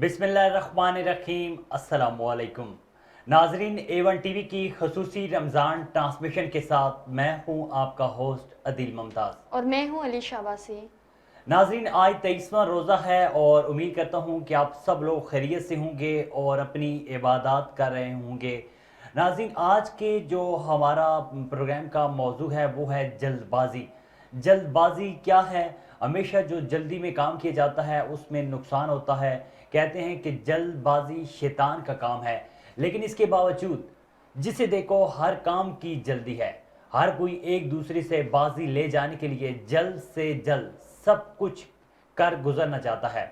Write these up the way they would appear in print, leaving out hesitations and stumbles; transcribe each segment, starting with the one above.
बिस्मिल्लाहिर्रहमानिर्रहीम अस्सलामुअलैकुम नाजरीन, A1 टीवी की खसूसी रमज़ान ट्रांसमिशन के साथ मैं हूं आपका होस्ट अदील मुमताज़ और मैं हूँ अली शाबासी। नाजरीन, आज 23वां रोज़ा है और उम्मीद करता हूं कि आप सब लोग खैरियत से होंगे और अपनी इबादत कर रहे होंगे। नाजरीन, आज के जो हमारा प्रोग्राम का मौजू है वो है जल्दबाजी। जल्दबाजी क्या है? हमेशा जो जल्दी में काम किया जाता है उसमें नुकसान होता है। कहते हैं कि जल्दबाजी शैतान का काम है, लेकिन इसके बावजूद जिसे देखो हर काम की जल्दी है। हर कोई एक दूसरे से बाजी ले जाने के लिए जल्द से जल्द सब कुछ कर गुजरना चाहता है।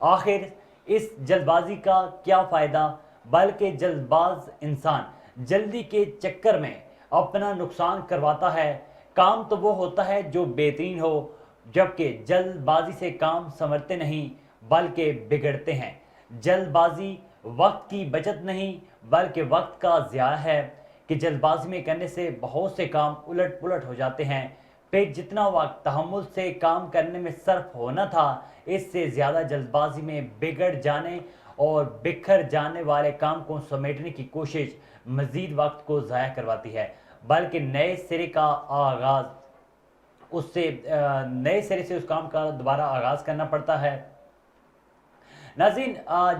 आखिर इस जल्दबाजी का क्या फ़ायदा? बल्कि जल्दबाज इंसान जल्दी के चक्कर में अपना नुकसान करवाता है। काम तो वो होता है जो बेहतरीन हो, जबकि जल्दबाजी से काम संवरते नहीं बल्कि बिगड़ते हैं। जल्दबाजी वक्त की बचत नहीं बल्कि वक्त का ज़िया है कि जल्दबाजी में करने से बहुत से काम उलट पुलट हो जाते हैं। फिर जितना वक्त तहम्मुल से काम करने में सर्फ होना था, इससे ज़्यादा जल्दबाजी में बिगड़ जाने और बिखर जाने वाले काम को समेटने की कोशिश मज़ीद वक्त को ज़ाया करवाती है, बल्कि नए सिरे का आगाज़ उससे नए सिरे से उस काम का दोबारा आगाज़ करना पड़ता है। नाज़रीन,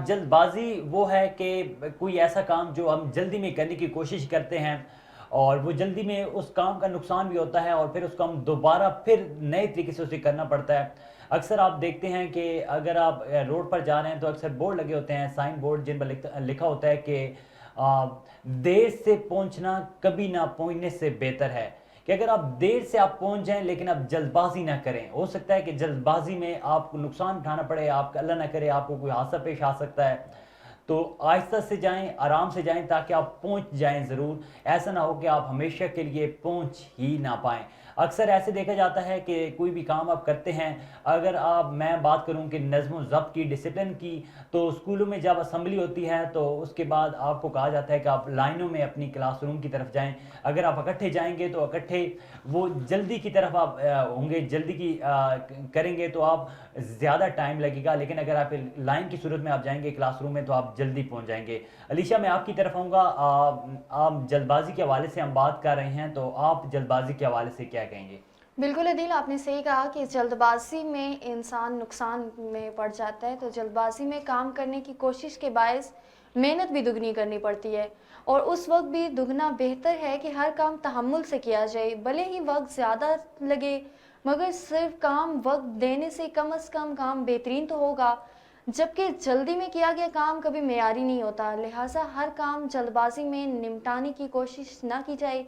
जल्दबाजी वो है कि कोई ऐसा काम जो हम जल्दी में करने की कोशिश करते हैं और वो जल्दी में उस काम का नुकसान भी होता है और फिर उसको हम दोबारा फिर नए तरीके से उसे करना पड़ता है। अक्सर आप देखते हैं कि अगर आप रोड पर जा रहे हैं तो अक्सर बोर्ड लगे होते हैं, साइन बोर्ड, जिन पर लिखा होता है कि देर से पहुंचना कभी ना पहुंचने से बेहतर है। कि अगर आप देर से आप पहुंच जाएं लेकिन आप जल्दबाजी ना करें। हो सकता है कि जल्दबाजी में आपको नुकसान उठाना पड़े, आपका अल्लाह ना करे आपको कोई हादसा पेश आ सकता है। तो आहिस्ता से जाएं, आराम से जाएं ताकि आप पहुंच जाएं ज़रूर। ऐसा ना हो कि आप हमेशा के लिए पहुंच ही ना पाएं। अक्सर ऐसे देखा जाता है कि कोई भी काम आप करते हैं, अगर मैं बात करूं कि नज़्म व ज़ब्त की, डिसिप्लिन की, तो स्कूलों में जब असेंबली होती है तो उसके बाद आपको कहा जाता है कि आप लाइनों में अपनी क्लासरूम की तरफ जाएं। अगर आप इकट्ठे जाएंगे तो इकट्ठे वो जल्दी की तरफ आप होंगे, जल्दी की करेंगे तो आप ज़्यादा टाइम लगेगा, लेकिन अगर आप लाइन की सूरत में आप जाएंगे क्लासरूम में तो आप जल्दी पहुंच जाएंगे। अलीशा, मैं आपकी तरफ आऊँगा। आप जल्दबाजी के हवाले से हम बात कर रहे हैं, तो आप जल्दबाजी के हवाले से क्या कहेंगे? बिल्कुल अदील, आपने सही कहा कि जल्दबाजी में इंसान नुकसान में पड़ जाता है। तो जल्दबाजी में काम करने की कोशिश के बायस मेहनत भी दुगनी करनी पड़ती है और उस वक्त भी दुगना बेहतर है कि हर काम तहम्मुल से किया जाए। भले ही वक्त ज़्यादा लगे मगर सिर्फ काम वक्त देने से कम काम बेहतरीन तो होगा, जबकि जल्दी में किया गया काम कभी मेयारी नहीं होता। लिहाजा हर काम जल्दबाजी में निपटाने की कोशिश ना की जाए,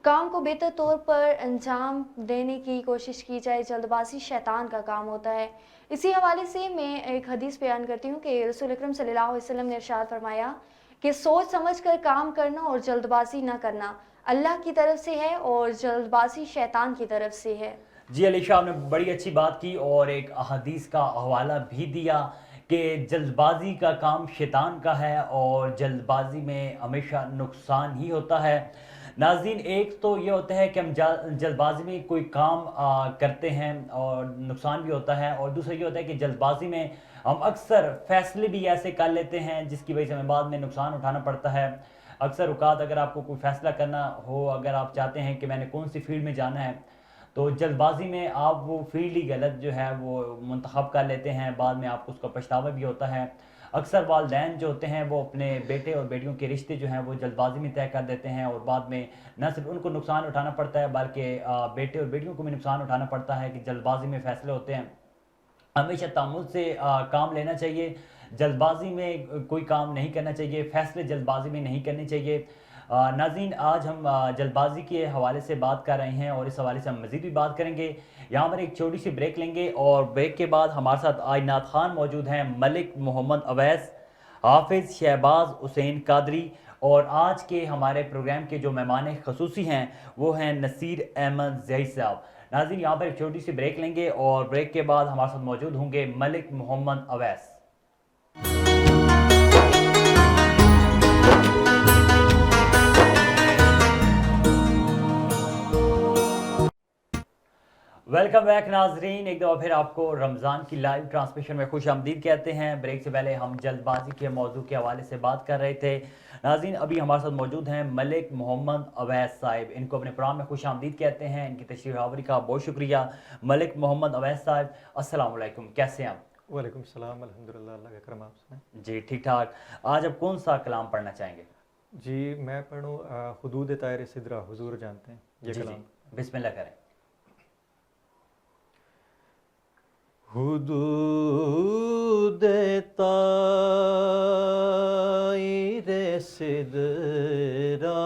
काम को बेहतर तौर पर अंजाम देने की कोशिश की जाए। जल्दबाजी शैतान का काम होता है। इसी हवाले से मैं एक हदीस बयान करती हूँ कि रसूल अकरम सल्लल्लाहु अलैहि वसल्लम ने इरशाद फरमाया कि सोच समझ कर काम करना और जल्दबाजी ना करना अल्लाह की तरफ से है और जल्दबाजी शैतान की तरफ से है। जी अलीशा, आपने बड़ी अच्छी बात की और एक हदीस का हवाला भी दिया कि जल्दबाजी का काम शैतान का है और जल्दबाजी में हमेशा नुकसान ही होता है। नाज़रीन, एक तो ये होता है कि हम जल्दबाजी में कोई काम करते हैं और नुकसान भी होता है, और दूसरा ये होता है कि जल्दबाजी में हम अक्सर फैसले भी ऐसे कर लेते हैं जिसकी वजह से हमें बाद में नुकसान उठाना पड़ता है। अक्सर औकात अगर आपको कोई फ़ैसला करना हो, अगर आप चाहते हैं कि मैंने कौन सी फील्ड में जाना है, तो जल्दबाजी में आप वो फील्ड ही गलत जो है वो मुंतखब कर लेते हैं, बाद में आपको उसका पछतावा भी होता है। अक्सर वालिदैन जो होते हैं वो अपने बेटे और बेटियों के रिश्ते जो हैं वो जल्दबाजी में तय कर देते हैं और बाद में न सिर्फ उनको नुकसान उठाना पड़ता है बल्कि बेटे और बेटियों को भी नुकसान उठाना पड़ता है कि जल्दबाजी में फ़ैसले होते हैं। हमेशा तामुल से काम लेना चाहिए। जल्दबाजी में कोई काम नहीं करना चाहिए, फ़ैसले जल्दबाजी में नहीं करने चाहिए। नाज़रीन, आज हम जल्दबाजी के हवाले से बात कर रहे हैं और इस हवाले से हम मज़ीद भी बात करेंगे। यहाँ पर एक छोटी सी ब्रेक लेंगे और ब्रेक के बाद हमारे साथ आइनात खान मौजूद हैं, मलिक मोहम्मद अवैस, हाफिज़ शहबाज हुसैन कादरी, और आज के हमारे प्रोग्राम के जो मेहमान खसूसी हैं वो हैं नसीर अहमद ज़ई साहब। नाज़रीन, यहाँ पर एक छोटी सी ब्रेक लेंगे और ब्रेक के बाद हमारे साथ मौजूद होंगे मलिक मोहम्मद अवैस। वेलकम बैक नाजरीन, एक दफ़ा फिर आपको रमज़ान की लाइव ट्रांसमिशन में खुश आमदीद कहते हैं। ब्रेक से पहले हम जल्दबाजी के मौजू के हवाले से बात कर रहे थे। नाजरीन, अभी हमारे साथ मौजूद हैं मलिक मोहम्मद अवैस साहिब। इनको अपने प्रोग्राम में खुश आमदीद कहते हैं। इनकी तशरीफ आवरी का बहुत शुक्रिया। मलिक मोहम्मद अवैस साहिब, अस्सलाम वालेकुम, कैसे हैं आप? वालेकुम सलाम, अल्हम्दुलिल्लाह, अल्लाह का करम आपसे। जी ठीक ठाक। आज आप कौन सा कलाम पढ़ना चाहेंगे? जी मैं पढ़ूँ हुदूद तायर सिदरा, हुजूर जानते हैं ये जी कलाम। जी, बिस्मिल्लाह करें। हुदूद तायर सिदरा,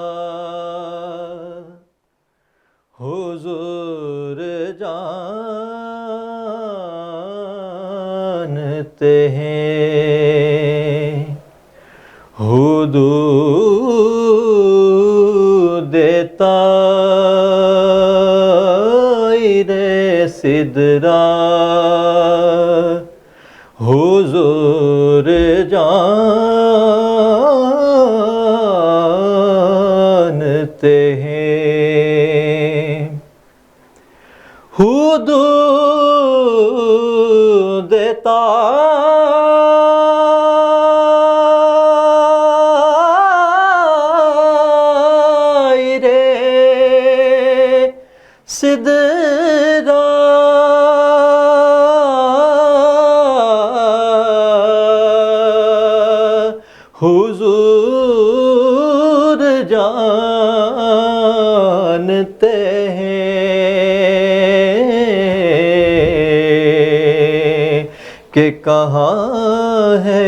हुजूर जानते हैं। हुदूद तायर सिदरा, हुजूर जानते हैं। हुदूद तायर सिदरा, हुजूर जानते हैं कि कहाँ है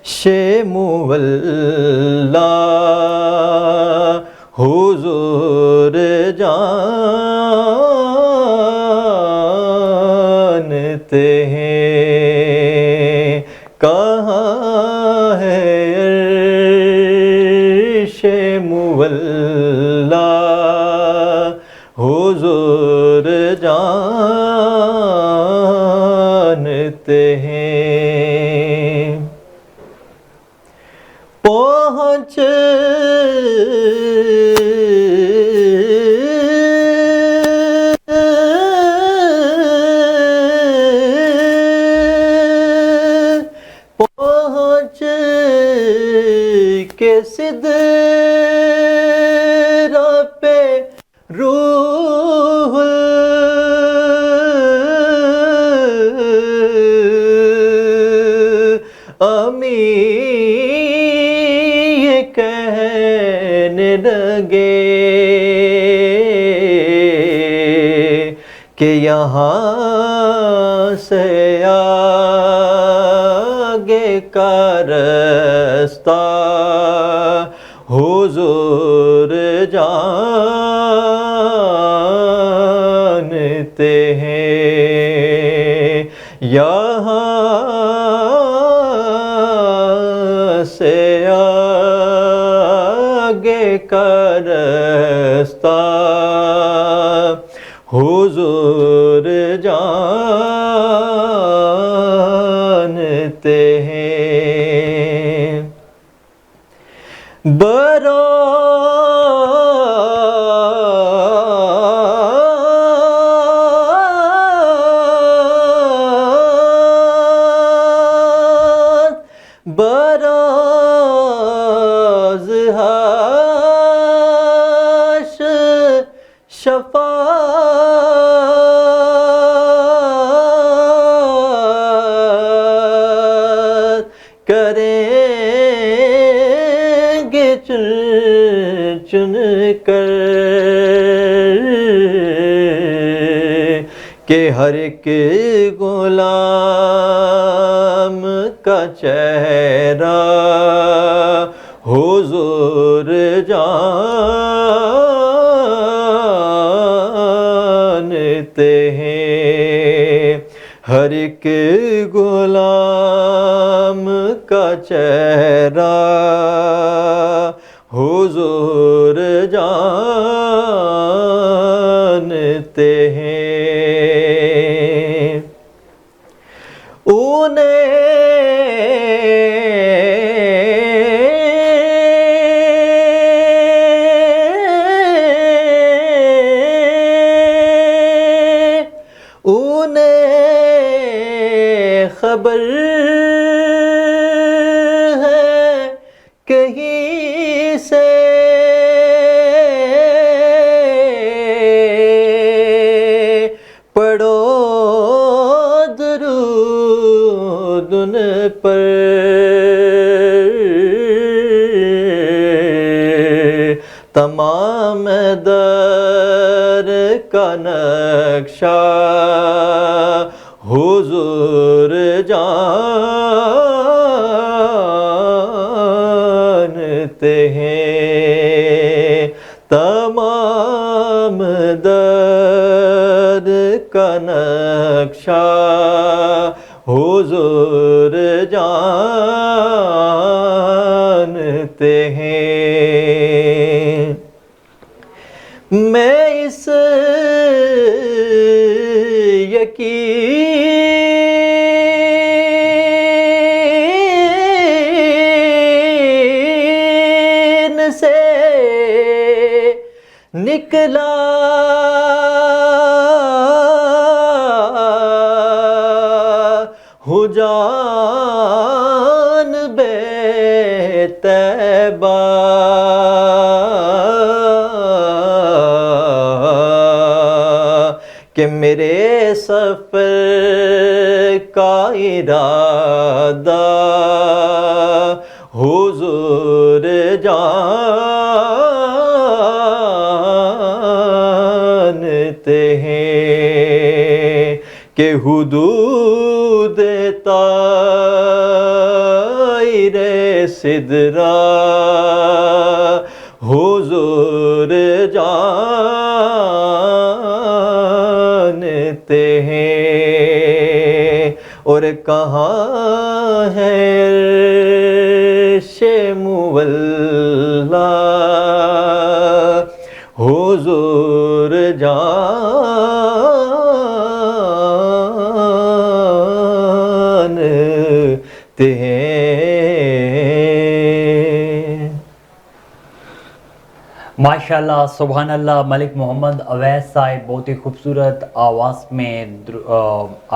शे मुवल्ला, हुजूर जानते हैं। कहाँ है अर्शे मुवल्ला, हुजूर जानते हैं। पहुँच के सिदरा पे रूहुल अमी ये कहने लगे कि यहाँ से आगे का रास्ता हुजूर जानते हैं। यहाँ से आगे का रास्ता हुजूर जानते हैं। बराज हाश शफाअत करेंगे चुन चुन कर कि हर एक गुलाम का चेहरा हुजूर जानते हैं। हर एक गुलाम का चेहरा हुजूर जानते हैं। उन्हें خبر ہے کہیں سے، پڑھو درود ان پر، تمام در کا نقشہ حضور جانتے ہیں، تمام در کا نقشہ حضور جانتے ہیں۔ میں اس یقین سے نکلا ہوں جانب طیبہ، کہ میرے سفر کا ارادہ حضور جانتے ہیں، کہ حدود طائر سدرہ حضور جانتے ہیں، اور کہاں ہے عرش مولا حضور جانتے ہیں۔ ماشاءاللہ، سبحان اللہ، ملک محمد اویس صاحب بہت ہی خوبصورت آواز میں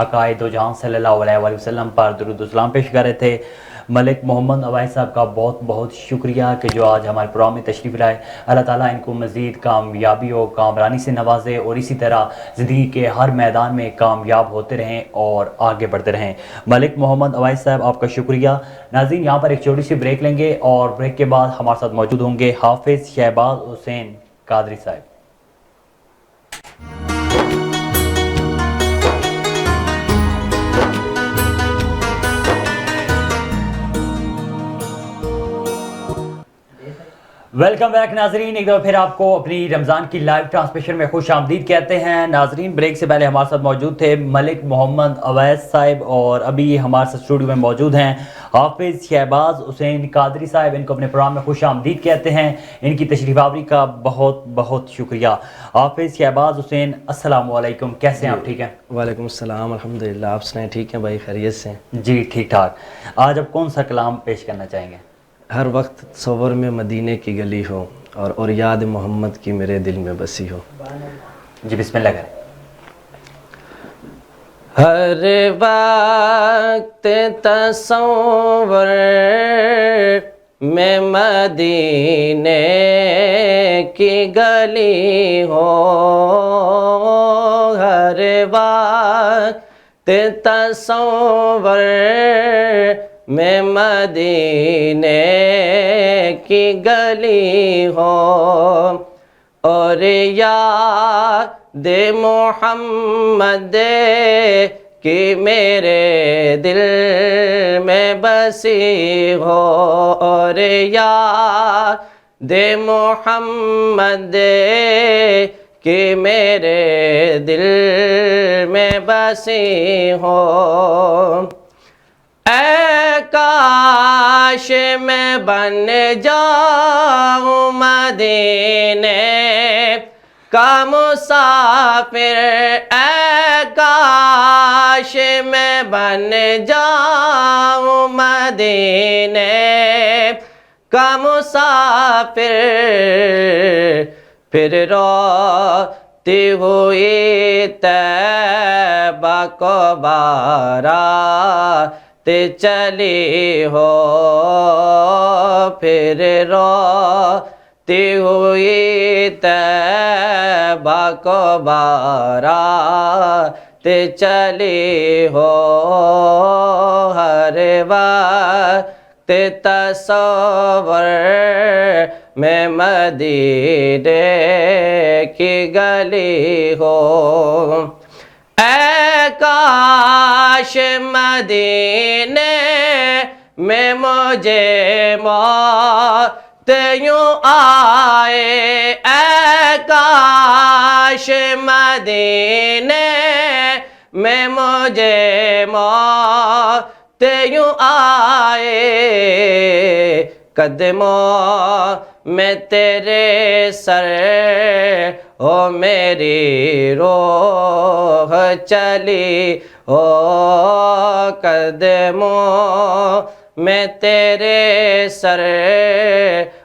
آقائے دو جہاں صلی اللہ علیہ وآلہ وسلم پر درود و سلام پیش کر رہے تھے۔ ملک محمد اویس صاحب کا بہت بہت شکریہ کہ جو آج ہمارے پروگرام میں تشریف لائے۔ اللہ تعالیٰ ان کو مزید کامیابی و کامرانی سے نوازے، اور اسی طرح زندگی کے ہر میدان میں کامیاب ہوتے رہیں اور آگے بڑھتے رہیں۔ ملک محمد اویس صاحب، آپ کا شکریہ۔ ناظرین، یہاں پر ایک چھوٹی سی بریک لیں گے، اور بریک کے بعد ہمارے ساتھ موجود ہوں گے حافظ شہباز حسین قادری صاحب۔ ویلکم بیک ناظرین، ایک دفعہ پھر آپ کو اپنی رمضان کی لائیو ٹرانسمیشن میں خوش آمدید کہتے ہیں۔ ناظرین، بریک سے پہلے ہمارے ساتھ موجود تھے ملک محمد اویس صاحب، اور ابھی ہمارے ساتھ اسٹوڈیو میں موجود ہیں حافظ شہباز حسین قادری صاحب۔ ان کو اپنے پروگرام میں خوش آمدید کہتے ہیں، ان کی تشریف آوری کا بہت بہت شکریہ۔ حافظ شہباز حسین، السلام علیکم، کیسے ہیں آپ؟ ٹھیک ہیں؟ وعلیکم السلام، الحمدللہ، آپ سنائیں؟ ٹھیک ہیں بھائی، خیریت سے؟ جی ٹھیک ٹھاک۔ آج آپ کون سا کلام پیش کرنا چاہیں گے؟ ہر وقت تصور میں مدینے کی گلی ہو، اور یاد محمد کی میرے دل میں بسی ہو۔ جی بسم اللہ کریں۔ ہر وقت تصور میں مدینے کی گلی ہو، ہر وقت تصور میں مدینے کی گلی ہو، اور یاد محمد کی میرے دل میں بسی ہو، اور یاد محمد کی میرے دل میں بسی ہو۔ اے کاش میں بن جاؤں مدینے کا مسافر، اے کاش میں بن جاؤں مدینے کا مسافر، پھر تی ہوئی طیبہ کو بارات چلی ہو، پھر روتی ہوئی طیبہ کو بارات چلی ہو، ہر وقت تصور میں مدینے کی گلی ہو۔ اے کاش مدینے میں مجھے موت یوں آئے، اے کاش مدینے میں مجھے موت یوں آئے، قدموں میں تیرے سر ہو میری روح چلی ہو، قدموں میں تیرے سر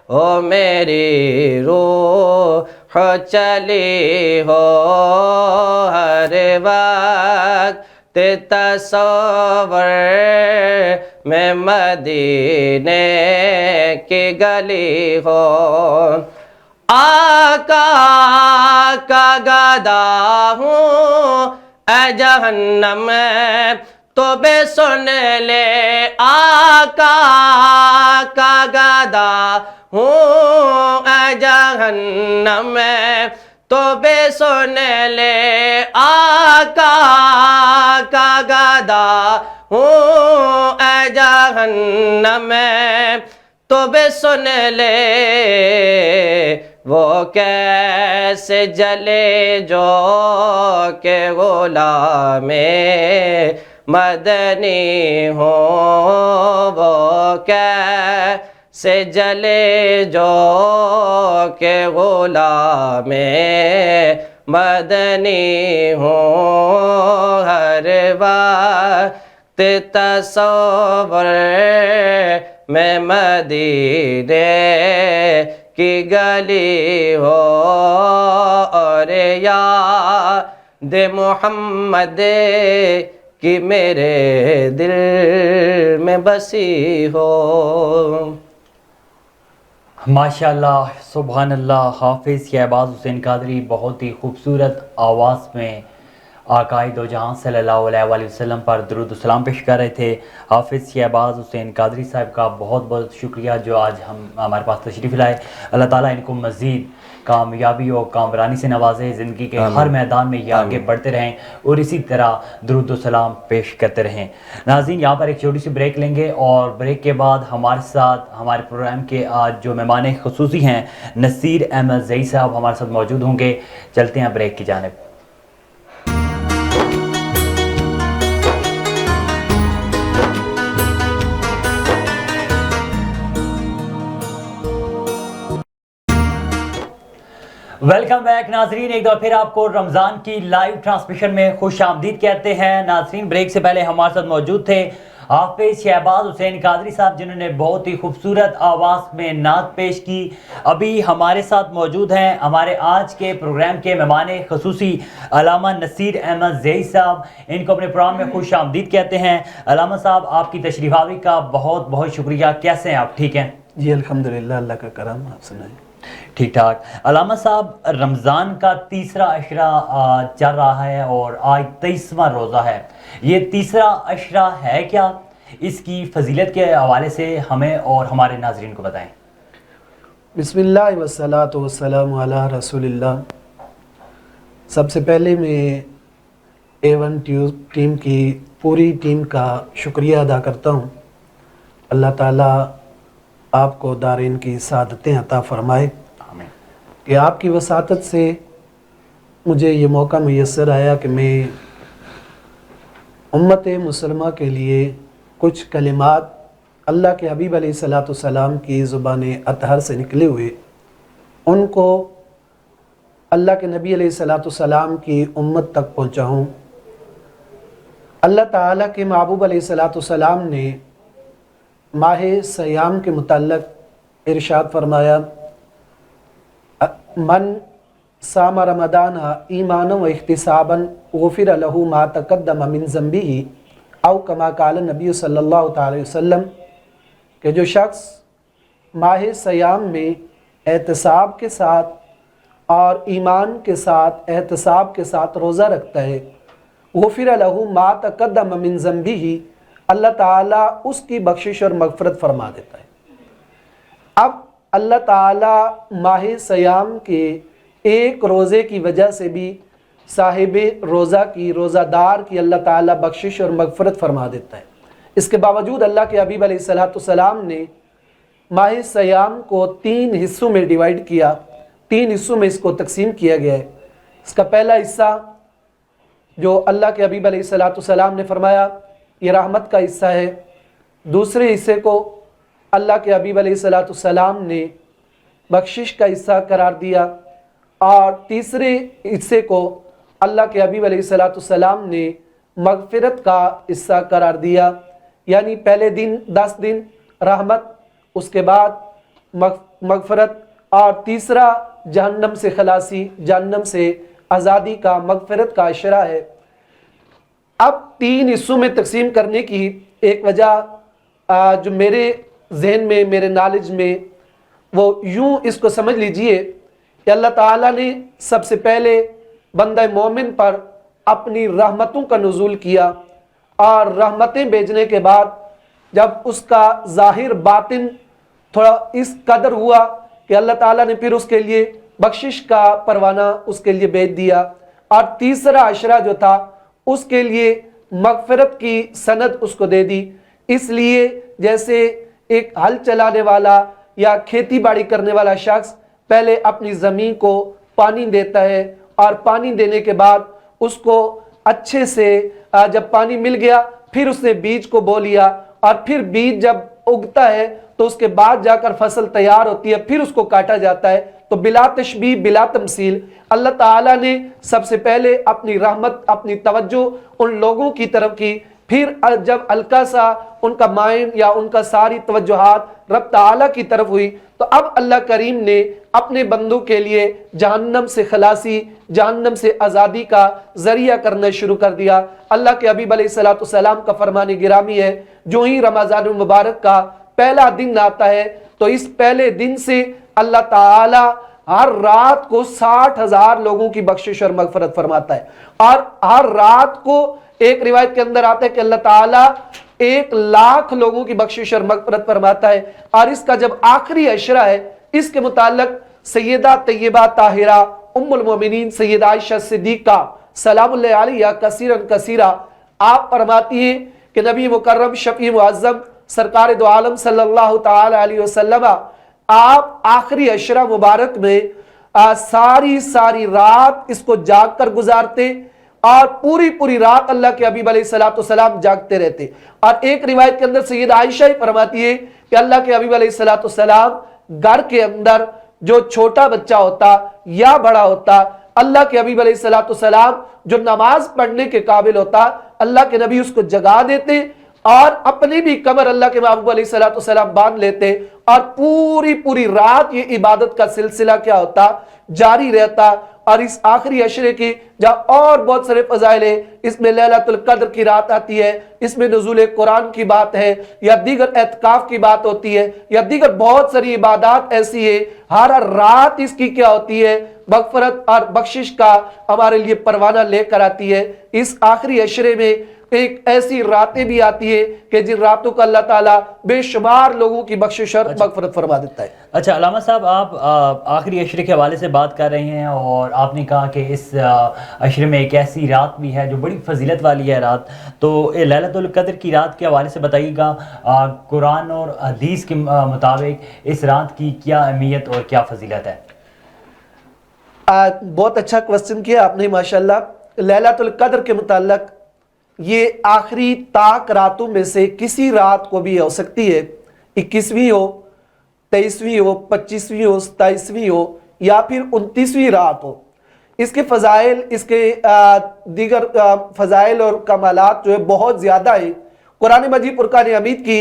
ہو میری روح چلی ہو، ہر وقت تصور میں مدینے کی گلی ہو۔ آقا کا گدا ہوں اے جہنم تو بے سن لے، آقا کا گدا ہوں اے جہنم تو بے سن لے، آقا کا گدا ہوں اے جہنم تو بے سن لے، وہ کیسے جلے جو کہ غلام مدنی ہوں، وہ کیسے جلے جو کہ غلام مدنی ہوں، ہر وقت تصور میں مدینے کی گلی ہو، اور یاد محمد کی میرے دل میں بسی ہو۔ ماشاءاللہ، سبحان اللہ۔ حافظ شہباز حسین قادری بہت ہی خوبصورت آواز میں آقائے دو جہاں صلی اللہ علیہ وآلہ وسلم پر درود و سلام پیش کر رہے تھے۔ حافظ شہباز حسین قادری صاحب کا بہت بہت شکریہ جو آج ہمارے پاس تشریف لائے۔ اللہ تعالیٰ ان کو مزید کامیابی اور کامرانی سے نوازے، زندگی کے ہر میدان میں یہ آگے بڑھتے رہیں اور اسی طرح درود و سلام پیش کرتے رہیں۔ ناظرین، یہاں پر ایک چھوٹی سی بریک لیں گے اور بریک کے بعد ہمارے ساتھ ہمارے پروگرام کے آج جو مہمان خصوصی ہیں نصیر احمد زئی صاحب ہمارے ساتھ موجود ہوں گے۔ چلتے ہیں بریک کی جانب۔ ویلکم بیک ناظرین، ایک دفعہ پھر آپ کو رمضان کی لائیو ٹرانسمیشن میں خوش آمدید کہتے ہیں۔ ناظرین، بریک سے پہلے ہمارے ساتھ موجود تھے حافظ شہباز حسین قادری صاحب جنہوں نے بہت ہی خوبصورت آواز میں نعت پیش کی۔ ابھی ہمارے ساتھ موجود ہیں ہمارے آج کے پروگرام کے مہمان خصوصی علامہ نصیر احمد زئی صاحب، ان کو اپنے پروگرام میں خوش آمدید کہتے ہیں۔ علامہ صاحب، آپ کی تشریف آوری کا بہت بہت شکریہ۔ کیسے ہیں آپ؟ ٹھیک ہیں جی الحمدللہ، اللہ کا کرم، آپ سنائیں؟ ٹھیک ٹھاک۔ علامہ صاحب، رمضان کا تیسرا عشرہ چل رہا ہے اور آج 23واں روزہ ہے۔ یہ تیسرا عشرہ ہے کیا؟ اس کی فضیلت کے حوالے سے ہمیں اور ہمارے ناظرین کو بتائیں۔ بسم اللہ والصلاۃ والسلام علی رسول اللہ۔ سب سے پہلے میں A1 ٹیم کی پوری ٹیم کا شکریہ ادا کرتا ہوں۔ اللہ تعالیٰ آپ کو دارین کی سعادتیں عطا فرمائے آمین۔ کہ آپ کی وساطت سے مجھے یہ موقع میسر آیا کہ میں امت مسلمہ کے لیے کچھ کلمات اللہ کے حبیب علیہ السلام کی زبان اطہر سے نکلے ہوئے ان کو اللہ کے نبی علیہ السلام کی امت تک پہنچاؤں۔ اللہ تعالیٰ کے محبوب علیہ السلام نے ماہ سیام کے متعلق ارشاد فرمایا، من सामा रमदान ईमान व इख्तिसाबन गुफिर लहू मा तक़द्दम मिन ज़ंबिही औ कमा क़ाल नबी सल्लल्लाहु अलैहि वसल्लम कि जो शख्स माह सयाम में एहतसाब के साथ और ईमान के साथ एहतसाब के साथ रोज़ा रखता है, गुफिर लहू मा तक़द्दम मिन ज़ंबिही, अल्लाह ताला उसकी बख्शिश और मग़फ़िरत फरमा देता है। अब अल्लाह ताला माह सयाम के एक रोज़े की वजह से भी साहिब रोज़ा की, रोज़ादार की अल्लाह ताला बख्शिश और मग़फ़िरत फरमा देता है। इसके बावजूद अल्लाह के हबीब अलैहिस्सलाम ने माह सयाम को 3 हिस्सों में डिवाइड किया, 3 हिस्सों में इसको तकसीम किया गया है। इसका पहला हिस्सा जो अल्लाह के हबीब अलैहिस्सलाम ने फरमाया ये रहमत का हिस्सा है, दूसरे हिस्से को अल्लाह के हबीब अलैहिस्सलाम ने बख्शिश का हिस्सा करार दिया और तीसरे हिस्से को अल्लाह के हबीब अलैहिस्सलाम ने मग़फ़िरत का हिस्सा करार दिया। यानी पहले दिन 10 दिन रहमत, उसके बाद मग़फ़िरत और तीसरा जहन्नम से खलासी, जहन्नम से आज़ादी का, मग़फ़िरत का इशरा है। अब 3 हिस्सों में तकसीम करने की एक वजह जो मेरे जहन में, मेरे नॉलेज में, वो यूँ इसको समझ लीजिए कि अल्लाह ताला ने सबसे पहले बंदा मोमिन पर अपनी रहमतों का नुज़ूल किया और रहमतें भेजने के बाद जब उसका ज़ाहिर बातिन थोड़ा इस कदर हुआ कि अल्लाह ताला ने फिर उसके लिए बख्शिश का परवाना उसके लिए भेज दिया और तीसरा अशरा जो था उसके लिए मग़फ़िरत की सनद उसको दे दी। इसलिए जैसे एक हल चलाने वाला या खेती बाड़ी करने वाला शख्स पहले अपनी ज़मीन को पानी देता है और पानी देने के बाद उसको अच्छे से जब पानी मिल गया फिर उसने बीज को बो लिया और फिर बीज जब उगता है तो उसके बाद जाकर फसल तैयार होती है, फिर उसको काटा जाता है। तो बिला तशबीह बिला तमसील अल्लाह ताला ने सबसे पहले अपनी रहमत, अपनी तवज्जो उन लोगों की तरफ की, फिर जब हल्का सा उनका माइंड या उनका सारी तवज्जुहात रब ताला की तरफ हुई तो अब अल्लाह करीम ने अपने बंदों के लिए जहन्नम से खलासी, जहन्नम से आज़ादी का ज़रिया करना शुरू कर दिया। अल्लाह के हबीब अलैहिस्सलाम का फरमान गिरामी है, जो ही रमज़ान मुबारक का पहला दिन आता है तो इस पहले दिन से अल्लाह ताला हर रात को 60,000 लोगों की बख्शिश और मग़फ़िरत फरमाता है और हर रात को एक रिवायत के अंदर आता है कि अल्लाह ताला 1,00,000 लोगों की बख्शिश और मग़फ़िरत फरमाता है। और इसका जब आखिरी अशरा है इसके मुताल्लिक़ सैयदा तैयबा ताहिरा उम्मुल मोमिनीन सैयदा आयशा सिद्दीक़ा सलामुल्लाह अलैहा कसीरन कसीरा आप फरमाती हैं कि नबी मुकर्रम शफ़ी मुअज़्ज़म सरकार दो आलम सल्लल्लाहु ताला अलैहि वसल्लम आप आखिरी अशरा मुबारक में सारी रात इसको जाग कर गुजारते और पूरी रात अल्लाह के हबीब अलैहिस्सलाम जागते रहते। और एक रिवायत के अंदर सैयदा आयशा ही फरमाती है कि अल्लाह के हबीब अलैहिस्सलाम घर के अंदर जो छोटा बच्चा होता या बड़ा होता, अल्लाह के हबीब अलैहिस्सलाम जो नमाज पढ़ने के काबिल होता, अल्लाह के नबी उसको जगा देते और अपनी भी कमर अल्लाह के महबूब अलैहिस्सलाम बांध लेते और पूरी रात ये इबादत का सिलसिला क्या होता, जारी रहता। और इस आखिरी अशरे की जहाँ और बहुत सारे फजाइल है, इसमें लैलतुल कद्र की रात आती है, इसमें नुज़ूल कुरान की बात है या दीगर एतकाफ की बात होती है या दीगर बहुत सारी इबादत ऐसी है, हर रात इसकी क्या होती है, मग़फ़िरत और बख्शिश का हमारे लिए परवाना लेकर आती है। इस आखिरी अशरे में एक ऐसी रातें भी आती है कि जिन रातों का अल्लाह ताला बेशुमार लोगों की बख्शिश और मग़फ़िरत फरमा देता है। अच्छा अल्लामा साहब, आप आखिरी अशरे के हवाले से बात कर रहे हैं और आपने कहा कि इस अशरे में एक ऐसी रात भी है जो बड़ी फजीलत वाली है रात, तो लैलतुल कद्र की रात के हवाले से बताइएगा, कुरान और हदीस के मुताबिक इस रात की क्या अहमियत और क्या फजीलत है? बहुत अच्छा क्वेश्चन किया आपने माशाल्लाह। लैलतुल कद्र के मुताल्लिक़ ये आखिरी ताक रातों में से किसी रात को भी हो सकती है, 21वीं हो, 23वीं हो, 25वीं हो, 27वीं हो या फिर 29वीं रात हो। इसके फ़ज़ाइल, इसके दीगर फ़ज़ाइल और कमालात जो है बहुत ज़्यादा है। कुरान मजीद फुरक़ान हमीद की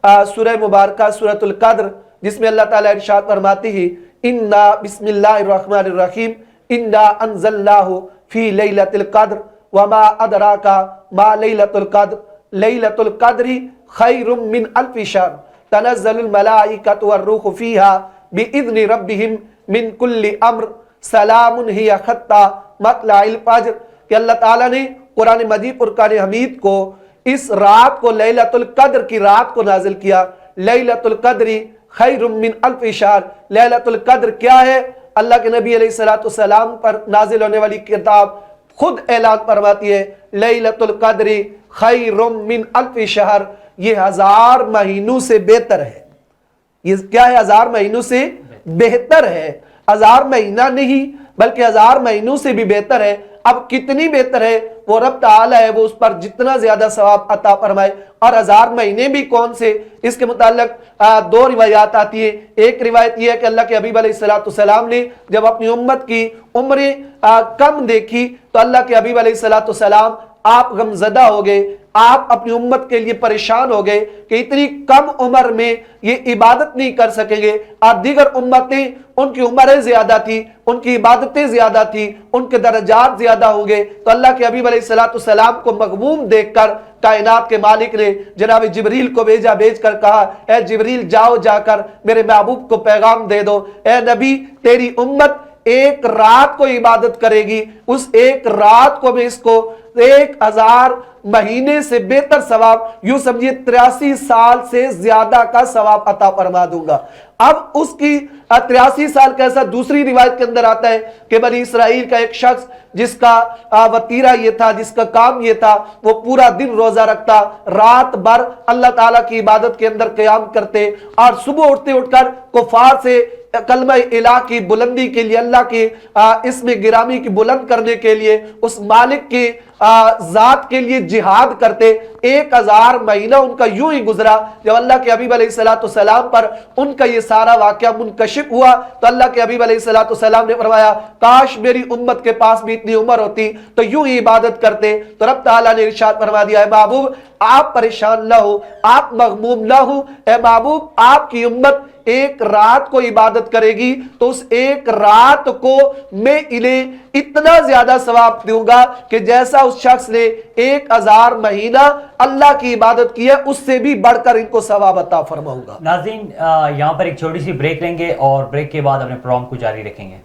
सूरह मुबारका सूरतुल कद्र, जिसमें अल्लाह ताला इरशाद फरमाती है इन्ना बिस्मिल्लाहिर्रहमानिर्रहीम इन्ना अंज़लनाहु फी लैलतिल क़द्र वमा अदराका मा लैलतुल क़द्र लैलतुल क़द्रि खैरुम मिन अल्फि शहर तनज़्ज़लुल मलाइकतु वर्रूहु फ़ीहा बिइज़्नि रब्बिहिम मिन कुल्लि अम्र सलामुन हिया हत्ता मतलाइल फज्र। कि अल्लाह ताला ने कुरान मजीद फुरकान हमीद को इस रात को लैलतुल क़द्र की रात को नाजिल किया। लैलतुल क़द्रि खैरुम मिन अल्फि शहर। लैलतुल क़द्र क्या है? अल्लाह के नबी अलैहिस्सलाम पर नाजिल होने वाली किताब खुद ऐलान फरमाती है लैलतुल क़द्रि खैरुम मिन अल्फि शहर, ये 1000 महीनों से बेहतर है। ये क्या है? 1000 महीनों से बेहतर है। 1000 महीना नहीं बल्कि 1000 महीनों से भी बेहतर है। अब कितनी बेहतर है? वो रब ताला है, वो उस पर जितना ज्यादा सवाब अता फरमाए। और 1000 महीने भी कौन से? इसके मुताल्लिक 2 रिवायात आती है। एक रिवायत यह है कि अल्लाह के हबीब अलैहिस्सलाम ने जब अपनी उम्मत की उम्रें कम देखी तो अल्लाह के हबीब अलैहिस्सलाम आप गमज़दा हो गए, आप अपनी उम्मत के लिए परेशान हो गए कि इतनी कम उम्र में ये इबादत नहीं कर सकेंगे। और दीगर उम्मतें उनकी उम्रें ज्यादा थी, उनकी इबादतें ज्यादा थी, उनके दर्जात ज्यादा होंगे। तो अल्लाह के हबीब अलैहिस्सलाम को मगमूम देखकर कायनात के मालिक ने जनाब जिब्रील को भेज कर कहा, ए जिब्रील जाओ जाकर मेरे महबूब को पैगाम दे दो, ए नबी तेरी उम्मत एक रात को इबादत करेगी, उस एक रात को मैं इसको 1000 महीने से बेहतर सवाब, यूं समझिए 83 साल से ज्यादा का सवाब अता फरमा दूंगा। अब उसकी 83 साल कैसा? दूसरी रिवायत के अंदर आता है कि बनी इसराइल का एक शख्स जिसका वतीरा ये था, जिसका काम ये था, वो पूरा दिन रोजा रखता, रात भर अल्लाह ताला की इबादत के अंदर क़याम करते और सुबह उठते उठकर कुफार से कलमा इलाह की बुलंदी के लिए, अल्लाह की इसमें गिरामी की बुलंद करने के लिए, उस मालिक की जात के लिए जिहाद करते। 1000 महीना उनका यूं ही गुजरा। जब अल्लाह के हबीब अलैहिस्सलाम पर उनका ये सारा वाकया मुनकशिफ हुआ तो अल्लाह के हबीब अलैहिस्सलाम ने फरमाया, काश मेरी उम्मत के पास भी इतनी उम्र होती तो यूं ही इबादत करते। तो रब ताला ने इरशाद फरमा दिया, है महबूब आप परेशान ना हो, आप मगमूम ना हो, ए महबूब आपकी उम्मत एक रात को इबादत करेगी तो उस एक रात को मैं इन्हें इतना ज्यादा सवाब दूंगा कि जैसा उस शख्स ने 1000 महीना अल्लाह की इबादत की है उससे भी बढ़कर इनको सवाब अता फरमाऊंगा। नाज़रीन यहाँ पर एक छोटी सी ब्रेक लेंगे और ब्रेक के बाद अपने प्रोग्राम को जारी रखेंगे।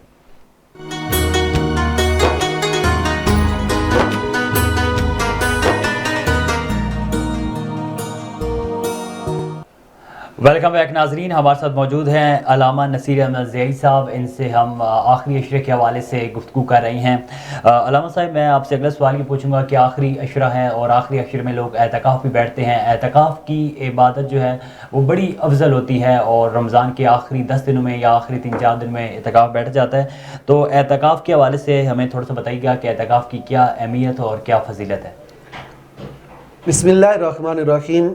वेलकम बैक नाजरीन, हमारे साथ मौजूद हैं अलामा नसीर अहमद ज़ियाई साहब। इनसे हम आखिरी अशरे के हवाले से गुफ्तगू कर रही हैं। अलामा साहब, मैं आपसे अगला सवाल ये पूछूंगा कि आखिरी अशरा है और आखिरी अशरे में लोग एतकाफ़ भी बैठते हैं। एतकाफ़ की इबादत जो है वो बड़ी अफजल होती है और रमज़ान के आखिरी 10 दिनों में या आखिरी 3-4 दिन में एतकाफ़ बैठ जाता है। तो एतकाफ़ के हवाले से हमें थोड़ा सा बताइएगा कि एतकाफ़ की क्या अहमियत और क्या फजीलत है। बिस्मिल्लाहिर्रहमानिर्रहीम।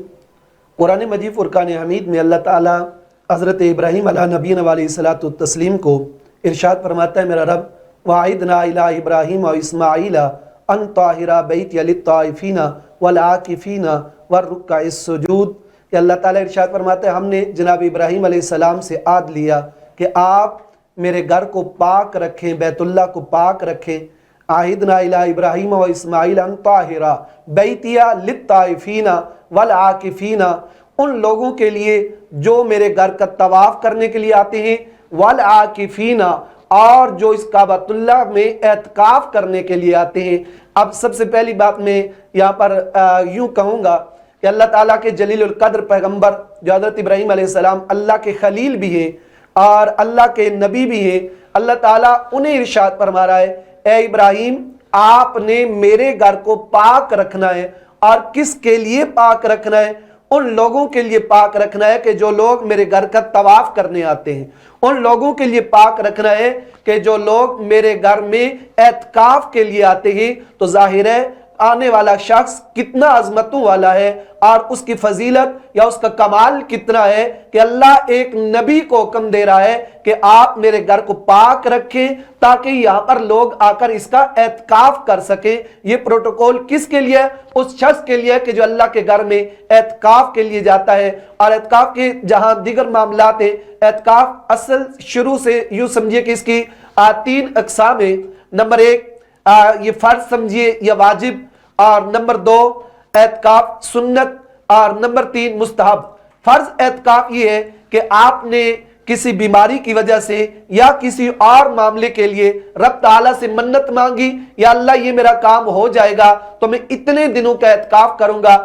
कुरान मजीद फुरकान हमीद में अल्लाह ताला हज़रत इब्राहीम अला नबीना अलैहिस्सलातु तस्लीम को इरशाद फरमाता है, मेरा रब वाइदना इला इब्राहीम व इस्माईला अन ताहिरा बैतिया लित्ताइफीना वल आकिफीना वर्रुक्काइस सुजूद। कि अल्लाह ताला इरशाद फरमाता है, हमने जनाब इब्राहीम अलैहिस्सलाम से आद लिया कि आप मेरे घर को पाक रखें, बैतुल्लाह को पाक रखें। आहिदना इला इब्राहीम व इस्माईल अन ताहिरा बैतिया लित्ताइफीना वल आकिफीना, उन लोगों के लिए जो मेरे घर का तवाफ करने के लिए आते हैं, वल आकिफीना, और जो इस काबतुल्लाह में एतकाफ करने के लिए आते हैं। अब सबसे पहली बात मैं यहाँ पर यूँ कहूँगा कि अल्लाह ताला के जलीलुल कद्र पैगम्बर जो हज़रत इब्राहीम अलैहिस्सलाम अल्लाह के खलील भी हैं और अल्लाह के नबी भी हैं, अल्लाह ताला उन्हें इरशाद फरमा रहा है, ए इब्राहीम आपने मेरे घर को पाक रखना है। और किसके लिए पाक रखना है? उन लोगों के लिए पाक रखना है कि जो लोग मेरे घर का तवाफ करने आते हैं। उन लोगों के लिए पाक रखना है कि जो लोग मेरे घर में एतकाफ के लिए आते हैं। तो जाहिर है आने वाला शख्स कितना अजमतों वाला है और उसकी फजीलत या उसका कमाल कितना है कि अल्लाह एक नबी को हुक्म दे रहा है कि आप मेरे घर को पाक रखें ताकि यहाँ पर लोग आकर इसका एतकाफ कर सकें। ये प्रोटोकॉल किसके लिए? उस शख्स के लिए कि जो अल्लाह के घर में एतकाफ के लिए जाता है। और एतकाफ के जहाँ दीगर मामलात है, एतकाफ असल शुरू से यूँ समझिए कि इसकी तीन अकसाम है। नंबर एक ये फर्ज समझिए या वाजिब, और नंबर दो एतकाफ सुन्नत, और नंबर तीन मुस्तहब। फर्ज एतकाफ ये है कि आपने किसी बीमारी की वजह से या किसी और मामले के लिए रब ताला से मन्नत मांगी, या अल्लाह ये मेरा काम हो जाएगा तो मैं इतने दिनों का एतकाफ करूंगा।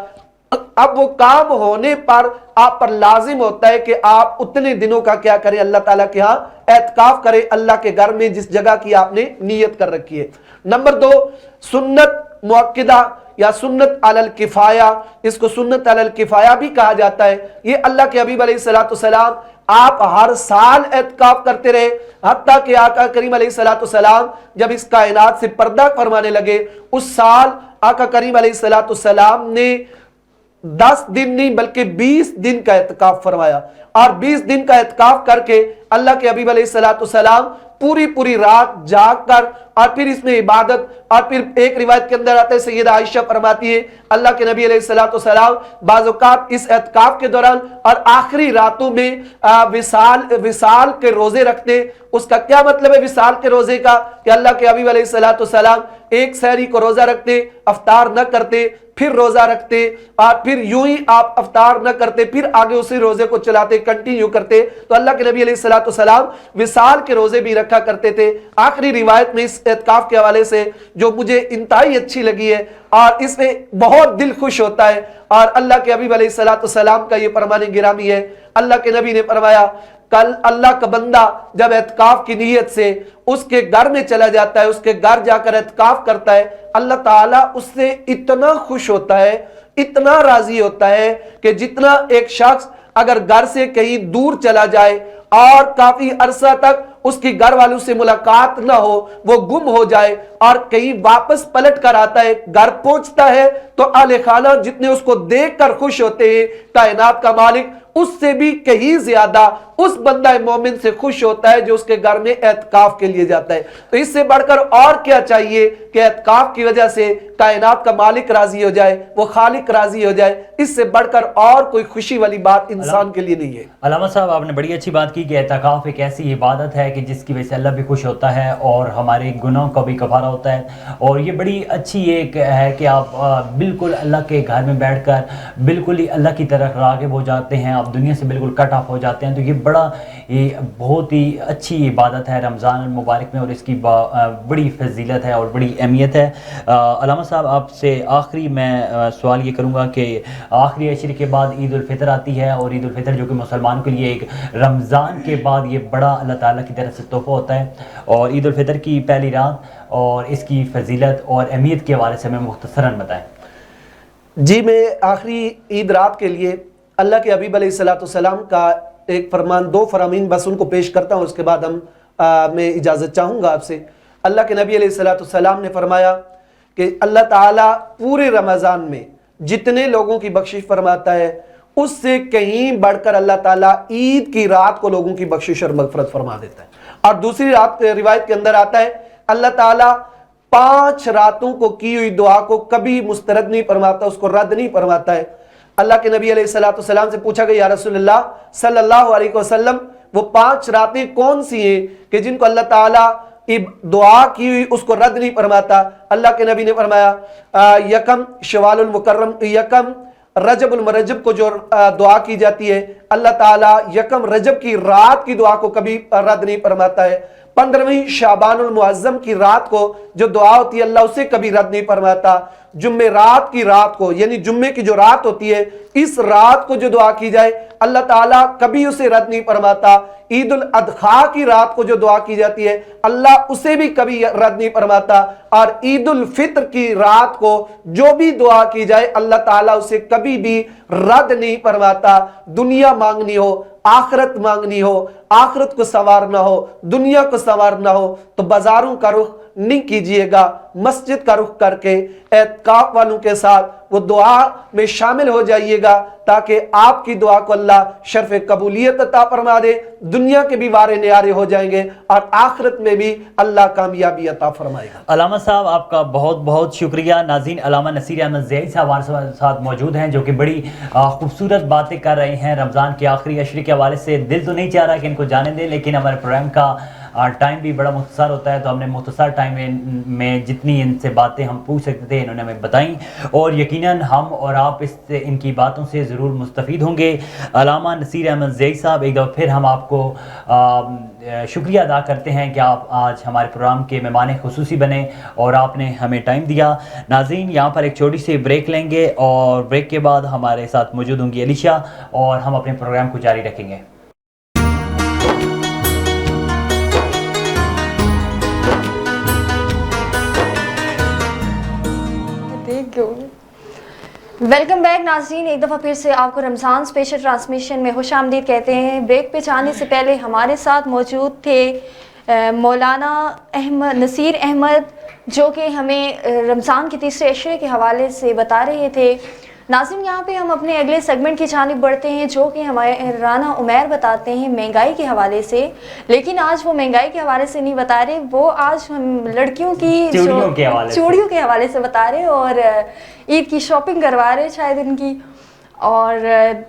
अब वो काम होने पर आप पर लाजिम होता है कि आप उतने दिनों का क्या करें, अल्लाह ताला के यहाँ एतकाफ करें, अल्लाह के घर में जिस जगह की आपने नीयत कर रखी है। नंबर दो सुन्नत मुअक्किदा या सुन्नत अलल किफाया, इसको सुन्नत अलल किफाया भी कहा जाता है। ये अल्लाह के हबीब अलैहिस्सलाम आप हर साल एतकाफ करते रहे, हत्ता कि आका करीम अलैहिस्सलाम जब इस कायनात से पर्दा फरमाने लगे, उस साल आका करीम अलैहिस्सलाम ने 10 दिन नहीं बल्कि 20 दिन का एतकाफ फरमाया, और 20 दिन का एतकाफ करके अल्लाह के हबीब अलैहिस्सलाम पूरी रात जाग कर और फिर इसमें इबादत, और फिर एक रिवायत के अंदर आता है सैयदा आयशा फरमाती है अल्लाह के नबी अलैहिस्सलाम बाज़ औक़ात इस एतकाफ के दौरान और आखिरी रातों में विसाल के रोजे रखते। उसका क्या मतलब है विसाल के रोजे का, कि अल्लाह के हबीब अलैहिस्सलाम एक सहरी को रोजा रखते, अफ्तार न करते, फिर रोजा रखते, और फिर यूं ही आप अफ्तार न करते, फिर आगे उसी रोजे को चलाते, कंटिन्यू करते। तो अल्लाह के नबी अलैहिस्सलाम विसाल के रोजे भी रखा करते थे। आखिरी रिवायत में इस एतकाफ के हवाले से जो मुझे इंतहाई अच्छी लगी है और इसमें बहुत दिल खुश होता है, और अल्लाह के हबीब अलैहिस्सलाम का ये फरमान गिरामी है। अल्लाह के नबी ने फरमाया कल अल्लाह का बंदा जब एतकाफ की नीयत से उसके घर में चला जाता है, उसके घर जाकर एतकाफ करता है, अल्लाह ताला उससे इतना खुश होता है, इतना राजी होता है कि जितना एक शख्स अगर घर से कहीं दूर चला जाए और काफी अरसा तक उसकी घर वालों से मुलाकात ना हो, वो गुम हो जाए और कहीं वापस पलट कर आता है, घर पहुंचता है तो आले खाना जितने उसको देखकर खुश होते हैं, कायनात का मालिक उससे भी कहीं ज्यादा उस बंदा मोमिन से खुश होता है जो उसके घर में एतकाफ के लिए जाता है। तो इससे बढ़कर और क्या चाहिए कि एतकाफ की वजह से कायनात का मालिक राजी हो जाए, वो खालिक राजी हो जाए। इससे बढ़कर और कोई खुशी वाली बात इंसान के लिए नहीं है। अल्लामा साहब आपने बड़ी अच्छी बात की कि एतकाफ एक ऐसी इबादत है कि जिसकी वजह से अल्लाह भी खुश होता है और हमारे गुनाहों का भी कफारा होता है। और ये बड़ी अच्छी एक है कि आप बिल्कुल अल्लाह के घर में बैठकर बिल्कुल ही अल्लाह की तरफ राग़िब हो जाते हैं, आप दुनिया से बिल्कुल कट ऑफ हो जाते हैं। तो ये बहुत ही अच्छी इबादत है रमज़ान मुबारक में, और इसकी बड़ी फजीलत है और बड़ी अहमियत है। अल्लामा साहब आपसे आखिरी मैं सवाल ये करूँगा कि आखिरी अशरे के बाद ईद उल फितर आती है, और ईद उल फितर जो कि मुसलमानों के लिए एक रमज़ान के बाद ये बड़ा अल्लाह ताला की तरफ से तोहफ़ा होता है। और ईद उल फितर की पहली रात और इसकी फजीलत और अहमियत के हवाले से हमें मुख्तसरन बताएँ। जी, मैं आखिरी ईद रात के लिए अल्लाह के हबीब अलैहिस्सलाम का एक फरमान, दो फरामीन बस उनको पेश करता हूँ, उसके बाद मैं इजाज़त चाहूँगा आपसे। अल्लाह के नबी अलैहिस्सलाम ने फरमाया कि अल्लाह ताला पूरे रमज़ान में जितने लोगों की बख्शिश फरमाता है उससे कहीं बढ़कर अल्लाह ताला ईद की रात को लोगों की बख्शिश और मगफरत फरमा देता है। और दूसरी रात रिवायत के अंदर आता है अल्लाह ताला 5 रातों को की हुई दुआ को कभी मुस्तरद नहीं फरमाता, उसको रद्द नहीं फरमाता है। अल्लाह के नबी अलैहिस्सलाम से पूछा गया या रसूलुल्लाह सल्लल्लाहु अलैहि वसल्लम वो 5 रातें कौन सी हैं कि जिनको अल्लाह ताला की दुआ की हुई उसको रद्द नहीं फरमाता। अल्लाह के नबी ने फरमाया यकम शवालुल मुकर्रम, यकम रजबुल मुरज्जब को जो दुआ की जाती है अल्लाह ताला यकम रजब की रात की दुआ को कभी रद्द नहीं फरमाता है। 15वीं शाबानुल मुअज्जम की रात को जो दुआ होती है अल्लाह उसे कभी रद्द नहीं फरमाता। जुम्मे रात की रात को यानी जुम्मे की जो रात होती है इस रात को जो दुआ की जाए अल्लाह ताला कभी उसे रद्द नहीं फरमाता। ईद उल अदहा की रात को जो दुआ की जाती है अल्लाह उसे भी कभी रद्द नहीं फरमाता। और ईद उल फित्र की रात को जो भी दुआ की जाए अल्लाह ताला उसे कभी भी रद्द नहीं फरमाता। दुनिया मांगनी हो, आखिरत मांगनी हो, आखिरत को संवारना हो, दुनिया को संवारना हो तो बाजारों का रुख नहीं कीजिएगा, मस्जिद का रुख करके एतकाफ वालों के साथ वो दुआ में शामिल हो जाइएगा ताकि आपकी दुआ को अल्लाह शर्फ कबूलियत अता फरमा दे। दुनिया के भी वारे न्यारे हो जाएंगे और आखिरत में भी अल्लाह कामयाबी अता फरमाएगा। अल्लामा साहब आपका बहुत बहुत शुक्रिया। नाज़रीन, अल्लामा नसीर अहमद ज़ैदी साहब हमारे साथ मौजूद हैं जो कि बड़ी खूबसूरत बातें कर रहे हैं रमज़ान के आखिरी अशरे के हवाले से। दिल तो नहीं चाह रहा कि इनको जाने दें, लेकिन हमारे प्रोग्राम का ٹائم بھی بڑا مختصر ہوتا ہے, تو ہم نے مختصر ٹائم میں جتنی ان سے باتیں ہم پوچھ سکتے تھے انہوں نے ہمیں بتائیں, اور یقیناً ہم اور آپ ان کی باتوں سے ضرور مستفید ہوں گے. علامہ نصیر احمد زئی صاحب, ایک دفعہ پھر ہم آپ کو شکریہ ادا کرتے ہیں کہ آپ آج ہمارے پروگرام کے مہمان خصوصی بنے اور آپ نے ہمیں ٹائم دیا. ناظرین, یہاں پر ایک چھوٹی سی بریک لیں گے اور بریک کے بعد ہمارے ساتھ موجود ہوں گی علیشا, اور ہم اپنے پروگرام کو جاری رکھیں گے. ویلکم بیک ناظرین, ایک دفعہ پھر سے آپ کو رمضان اسپیشل ٹرانسمیشن میں خوش آمدید کہتے ہیں. بریک پہ جانے سے پہلے ہمارے ساتھ موجود تھے مولانا نصیر احمد, جو کہ ہمیں رمضان کے تیسرے عشرے کے حوالے سے بتا رہے تھے. ناظرین, یہاں پہ ہم اپنے اگلے سیگمنٹ کی جانب بڑھتے ہیں, جو کہ ہمارے رانا عمیر بتاتے ہیں مہنگائی کے حوالے سے. لیکن آج وہ مہنگائی کے حوالے سے نہیں بتا رہے, وہ آج ہم لڑکیوں کی چوڑیوں کے حوالے سے بتا رہے, اور عید کی شاپنگ کروا رہے شاید ان کی, اور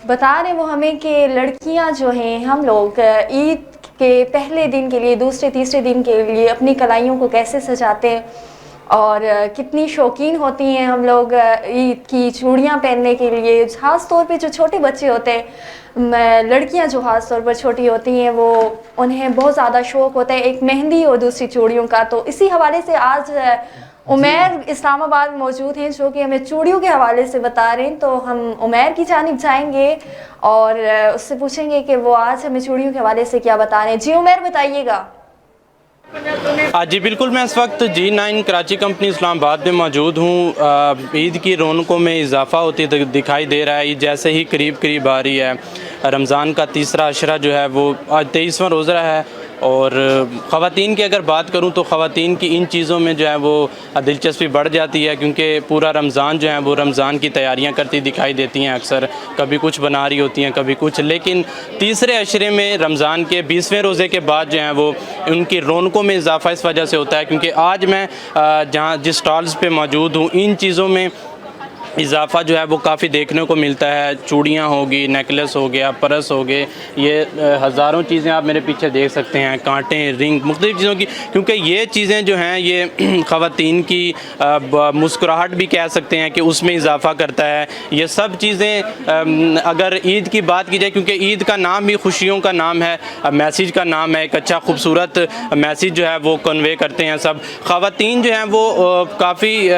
بتا رہے وہ ہمیں کہ لڑکیاں جو ہیں, ہم لوگ عید کے پہلے دن کے لیے, دوسرے تیسرے دن کے لیے اپنی کلائیوں کو کیسے سجاتے ہیں اور کتنی شوقین ہوتی ہیں ہم لوگ عید کی چوڑیاں پہننے کے لیے. خاص طور پہ جو چھوٹے بچے ہوتے ہیں, لڑکیاں جو خاص طور پر چھوٹی ہوتی ہیں, وہ انہیں بہت زیادہ شوق ہوتا ہے ایک مہندی اور دوسری چوڑیوں کا. تو اسی حوالے سے آج عمیر اسلام آباد میں موجود ہیں, جو کہ ہمیں چوڑیوں کے حوالے سے بتا رہے ہیں. تو ہم عمیر کی جانب جائیں گے اور اس سے پوچھیں گے کہ وہ آج ہمیں چوڑیوں کے حوالے سے کیا بتا رہے ہیں. جی عمیر, بتائیے گا. جی بالکل, میں اس وقت G9 کراچی کمپنی اسلام آباد میں موجود ہوں. عید کی رونقوں میں اضافہ ہوتی دکھائی دے رہا ہے. عید جیسے ہی قریب آ رہی ہے, رمضان کا تیسرا عشرہ جو ہے وہ آج 23واں روزہ ہے. اور خواتین کی اگر بات کروں تو خواتین کی ان چیزوں میں جو ہے وہ دلچسپی بڑھ جاتی ہے, کیونکہ پورا رمضان جو ہے وہ رمضان کی تیاریاں کرتی دکھائی دیتی ہیں. اکثر کبھی کچھ بنا رہی ہوتی ہیں, کبھی کچھ. لیکن تیسرے عشرے میں رمضان کے 20ویں روزے کے بعد جو ہیں وہ ان کی رونقوں میں اضافہ اس وجہ سے ہوتا ہے, کیونکہ آج میں جس سٹالز پہ موجود ہوں, ان چیزوں میں اضافہ جو ہے وہ کافی دیکھنے کو ملتا ہے. چوڑیاں ہوگی, نیکلس ہو گیا, پرس ہو گئے, یہ ہزاروں چیزیں آپ میرے پیچھے دیکھ سکتے ہیں, کانٹیں, رنگ, مختلف چیزوں کی, کیونکہ یہ چیزیں جو ہیں یہ خواتین کی مسکراہٹ بھی کہہ سکتے ہیں کہ اس میں اضافہ کرتا ہے. یہ سب چیزیں اگر عید کی بات کی جائے, کیونکہ عید کا نام بھی خوشیوں کا نام ہے, میسیج کا نام ہے, ایک اچھا خوبصورت میسیج جو ہے وہ کنوے کرتے ہیں سب. خواتین جو ہیں وہ کافی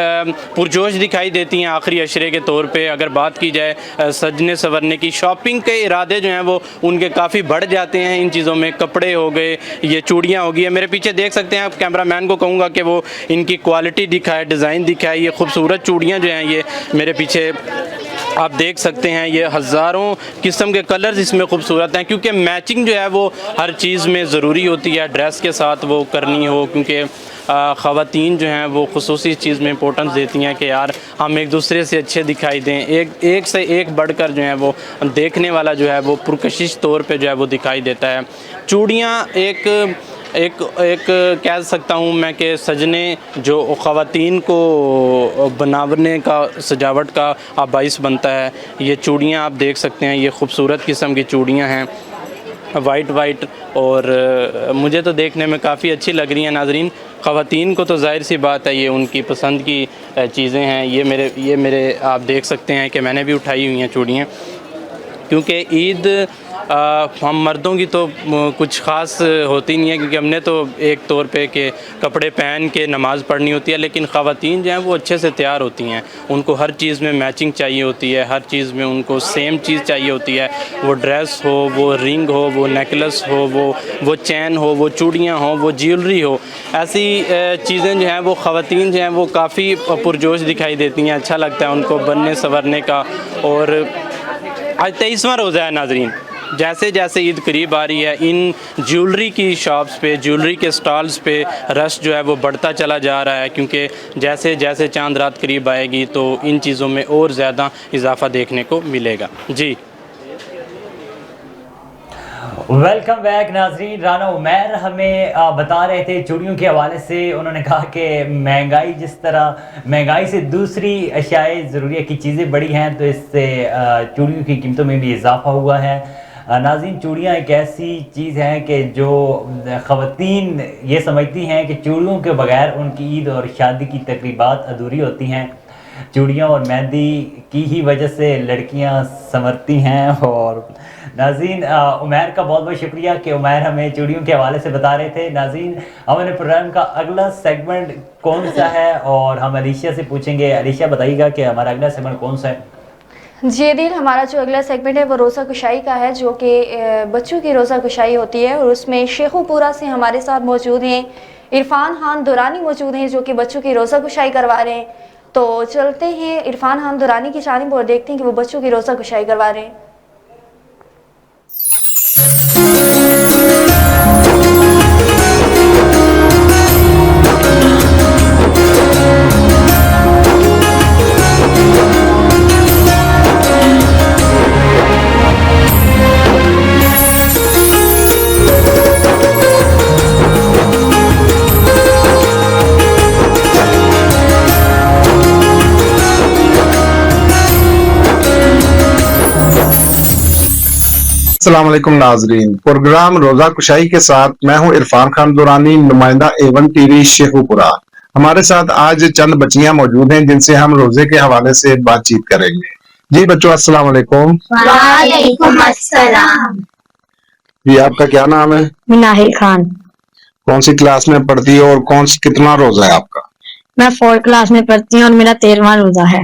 پرجوش دکھائی دیتی ہیں آخری عشرے کے طور پہ. اگر بات کی جائے سجنے سورنے کی, شاپنگ کے ارادے جو ہیں وہ ان کے کافی بڑھ جاتے ہیں ان چیزوں میں. کپڑے ہو گئے, یہ چوڑیاں ہو گئی. میرے پیچھے دیکھ سکتے ہیں, آپ کیمرہ مین کو کہوں گا کہ وہ ان کی کوالٹی دکھائے, ڈیزائن دکھائے. یہ خوبصورت چوڑیاں جو ہیں یہ میرے پیچھے آپ دیکھ سکتے ہیں, یہ ہزاروں قسم کے کلرز اس میں خوبصورت ہیں, کیونکہ میچنگ جو ہے وہ ہر چیز میں ضروری ہوتی ہے, ڈریس کے ساتھ وہ کرنی ہو. کیونکہ خواتین جو ہیں وہ خصوصی چیز میں امپورٹنس دیتی ہیں کہ یار ہم ایک دوسرے سے اچھے دکھائی دیں, ایک سے ایک بڑھ کر جو ہے وہ دیکھنے والا جو ہے وہ پرکشش طور پہ جو ہے وہ دکھائی دیتا ہے. چوڑیاں ایک کہہ سکتا ہوں میں کہ سجنے جو خواتین کو بنانے کا, سجاوٹ کا باعث بنتا ہے. یہ چوڑیاں آپ دیکھ سکتے ہیں, یہ خوبصورت قسم کی چوڑیاں ہیں, وائٹ, اور مجھے تو دیکھنے میں کافی اچھی لگ رہی ہیں. ناظرین, خواتین کو تو ظاہر سی بات ہے یہ ان کی پسند کی چیزیں ہیں. یہ میرے آپ دیکھ سکتے ہیں کہ میں نے بھی اٹھائی ہوئی ہیں چوڑیاں, کیونکہ عید ہم مردوں کی تو کچھ خاص ہوتی نہیں ہے, کیونکہ ہم نے تو ایک طور پہ کہ کپڑے پہن کے نماز پڑھنی ہوتی ہے. لیکن خواتین جو ہیں وہ اچھے سے تیار ہوتی ہیں, ان کو ہر چیز میں میچنگ چاہیے ہوتی ہے, ہر چیز میں ان کو سیم چیز چاہیے ہوتی ہے. وہ ڈریس ہو, وہ رنگ ہو, وہ نیکلس ہو, وہ چین ہو, وہ چوڑیاں ہوں, وہ جیولری ہو. ایسی چیزیں جو ہیں وہ خواتین جو ہیں وہ کافی پرجوش دکھائی دیتی ہیں. اچھا لگتا ہے ان کو بننے سنورنے کا. اور آج 23واں روزہ ہے ناظرین. جیسے جیسے عید قریب آ رہی ہے, ان جیولری کی شاپس پہ, جیولری کے سٹالز پہ رش جو ہے وہ بڑھتا چلا جا رہا ہے, کیونکہ جیسے جیسے چاند رات قریب آئے گی تو ان چیزوں میں اور زیادہ اضافہ دیکھنے کو ملے گا. جی ویلکم بیک ناظرین. رانا عمیر ہمیں بتا رہے تھے چوڑیوں کے حوالے سے. انہوں نے کہا کہ مہنگائی, جس طرح مہنگائی سے دوسری اشیاء ضروریہ کی چیزیں بڑھی ہیں, تو اس سے چوڑیوں کی قیمتوں میں بھی اضافہ ہوا ہے. ناظرین چوڑیاں ایک ایسی چیز ہیں کہ جو خواتین یہ سمجھتی ہیں کہ چوڑیوں کے بغیر ان کی عید اور شادی کی تقریبات ادھوری ہوتی ہیں. چوڑیاں اور مہندی کی ہی وجہ سے لڑکیاں سنورتی ہیں. اور ناظرین عمیر کا بہت بہت شکریہ کہ عمیر ہمیں چوڑیوں کے حوالے سے بتا رہے تھے. ناظرین ہمارے پروگرام کا اگلا سیگمنٹ کون سا ہے اور ہم علیشہ سے پوچھیں گے. علیشہ بتائیے گا کہ ہمارا اگلا سیگمنٹ کون سا ہے؟ جی عدیل، ہمارا جو اگلا سیگمنٹ ہے وہ روزہ کشائی کا ہے، جو کہ بچوں کی روزہ کشائی ہوتی ہے، اور اس میں شیخو پورہ سے ہمارے ساتھ موجود ہیں عرفان خان دورانی موجود ہیں جو کہ بچوں کی روزہ کشائی کروا رہے ہیں. تو چلتے ہیں عرفان خان دورانی کی جانب اور دیکھتے ہیں کہ وہ بچوں کی روزہ کشائی کروا رہے ہیں. السلام علیکم ناظرین، پروگرام روزہ کشائی کے ساتھ میں ہوں عرفان خان دورانی، نمائندہ A1 ٹی وی شیخو پورہ. ہمارے ساتھ آج چند بچیاں موجود ہیں جن سے ہم روزے کے حوالے سے بات چیت کریں گے. جی بچوں السلام علیکم. وعلیکم السلام. جی آپ کا کیا نام ہے؟ مناہل خان. کون سی کلاس میں پڑھتی ہے اور کتنا روزہ ہے آپ کا؟ میں 4 کلاس میں پڑھتی ہوں اور میرا 13واں روزہ ہے.